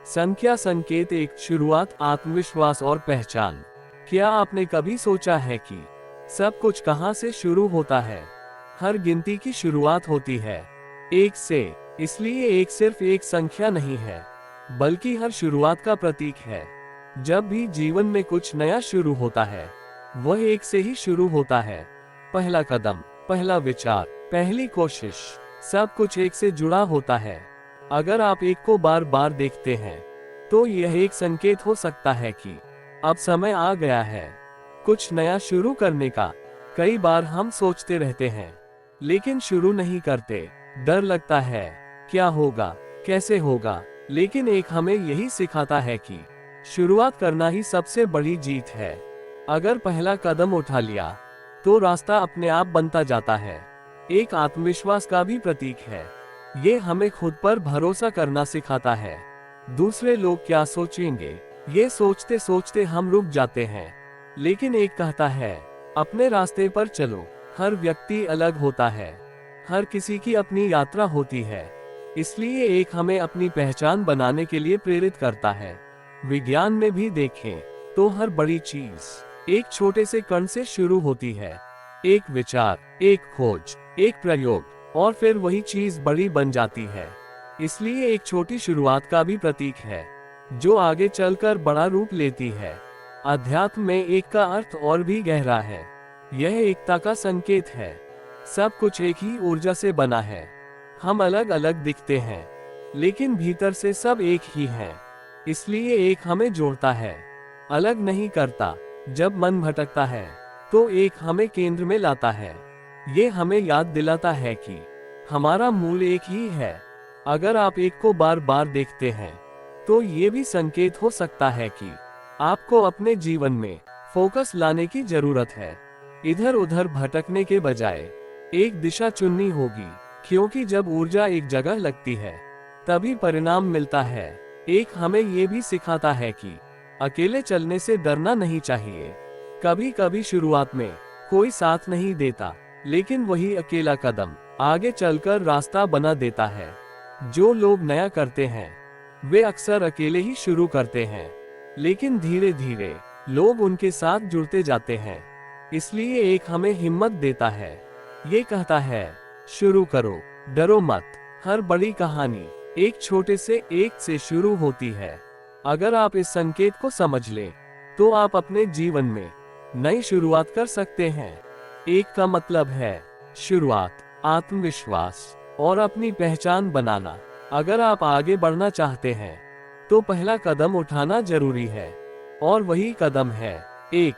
संख्या संकेत एक शुरुआत, आत्मविश्वास और पहचान। क्या आपने कभी सोचा है कि सब कुछ कहां से शुरू होता है? हर गिनती की शुरुआत होती है एक से, इसलिए एक सिर्फ एक संख्या नहीं है, बल्कि हर शुरुआत का प्रतीक है। जब भी जीवन में कुछ नया शुरू होता है, वह एक से ही शुरू होता है। पहला कदम, पहला विचार, पहली कोशिश, सब कुछ एक से जुड़ा होता है। अगर आप एक को बार बार देखते हैं, तो यह एक संकेत हो सकता है कि अब समय आ गया है कुछ नया शुरू करने का। कई बार हम सोचते रहते हैं, लेकिन शुरू नहीं करते। डर लगता है, क्या होगा, कैसे होगा। लेकिन एक हमें यही सिखाता है कि शुरुआत करना ही सबसे बड़ी जीत है। अगर पहला कदम उठा लिया, तो रास्ता अपने आप बनता जाता है। एक आत्मविश्वास का भी प्रतीक है। ये हमें खुद पर भरोसा करना सिखाता है। दूसरे लोग क्या सोचेंगे, ये सोचते सोचते हम रुक जाते हैं। लेकिन एक कहता है, अपने रास्ते पर चलो। हर व्यक्ति अलग होता है, हर किसी की अपनी यात्रा होती है। इसलिए एक हमें अपनी पहचान बनाने के लिए प्रेरित करता है। विज्ञान में भी देखें तो हर बड़ी चीज एक छोटे से कण से शुरू होती है। एक विचार, एक खोज, एक प्रयोग, और फिर वही चीज बड़ी बन जाती है। इसलिए एक छोटी शुरुआत का भी प्रतीक है, जो आगे चलकर बड़ा रूप लेती है। अध्यात्म में एक का अर्थ और भी गहरा है। यह एकता का संकेत है। सब कुछ एक ही ऊर्जा से बना है। हम अलग अलग दिखते हैं, लेकिन भीतर से सब एक ही हैं। इसलिए एक हमें जोड़ता है, अलग नहीं करता। जब मन भटकता है, तो एक हमें केंद्र में लाता है। ये हमें याद दिलाता है कि हमारा मूल एक ही है। अगर आप एक को बार बार देखते हैं, तो ये भी संकेत हो सकता है कि आपको अपने जीवन में फोकस लाने की जरूरत है। इधर उधर भटकने के बजाय एक दिशा चुननी होगी, क्योंकि जब ऊर्जा एक जगह लगती है, तभी परिणाम मिलता है। एक हमें ये भी सिखाता है कि अकेले चलने से डरना नहीं चाहिए। कभी कभी शुरुआत में कोई साथ नहीं देता, लेकिन वही अकेला कदम आगे चलकर रास्ता बना देता है। जो लोग नया करते हैं, वे अक्सर अकेले ही शुरू करते हैं, लेकिन धीरे धीरे लोग उनके साथ जुड़ते जाते हैं। इसलिए एक हमें हिम्मत देता है। ये कहता है, शुरू करो, डरो मत। हर बड़ी कहानी एक छोटे से एक से शुरू होती है। अगर आप इस संकेत को समझ लें, तो आप अपने जीवन में नई शुरुआत कर सकते हैं। एक का मतलब है शुरुआत, आत्मविश्वास और अपनी पहचान बनाना। अगर आप आगे बढ़ना चाहते हैं, तो पहला कदम उठाना जरूरी है, और वही कदम है एक।